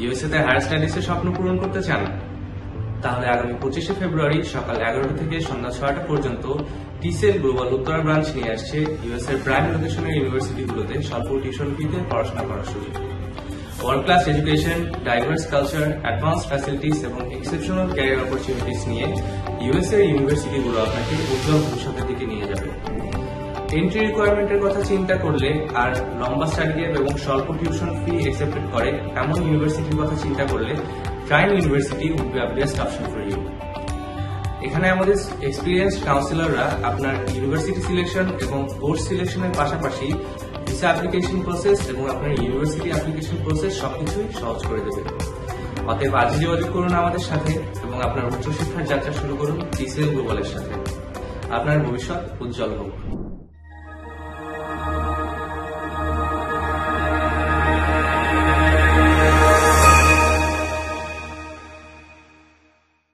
USA তে higher স্টাডিজের স্বপ্ন পূরণ করতে চান? তাহলে আগামী 25শে ফেব্রুয়ারি সকাল 11টা থেকে সন্ধ্যা 6টা পর্যন্ত টিসিএল গ্লোবাল উত্তরা ব্রাঞ্চ নিয়ে আসছে ইউএসএর প্রাইম লোকেশনের ইউনিভার্সিটিগুলোতে স্বল্প টিউশন ফিতে পড়াশোনা করার সুযোগ। World class education, diverse culture, advance facilities এবং এক্সেপশনাল ক্যারিয়ার অপরচুনিটিস নিয়ে ইউএসএ ইউনিভার্সিটিগুলো আপনাকে উজ্জ্বল ভবিষ্যতের দিকে নিয়ে যাবে। এন্ট্রি রিকোয়ারমেন্টের কথা চিন্তা করলে আর লম্বা স্টাডি গ্যাপ এবং স্বল্প টিউশন ফি অ্যাকসেপ্টেড করে এমন ইউনিভার্সিটির কথা চিন্তা করলে prime university would be a best option for you. এখানে আমাদের এক্সপিরিয়েন্সড কাউন্সিলররা আপনার ইউনিভার্সিটি সিলেকশন এবং কোর্স সিলেকশনের পাশাপাশি ভিসা অ্যাপ্লিকেশন প্রসেস এবং আপনার ইউনিভার্সিটি অ্যাপ্লিকেশন প্রসেস সবকিছুই সহজ করে দেবে। অতএব আজই যোগাযোগ করুন আমাদের সাথে এবং আপনার উচ্চশিক্ষার যাত্রা শুরু করুন টিসিএল গ্লোবালের সাথে। আপনার ভবিষ্যৎ উজ্জ্বল হোক।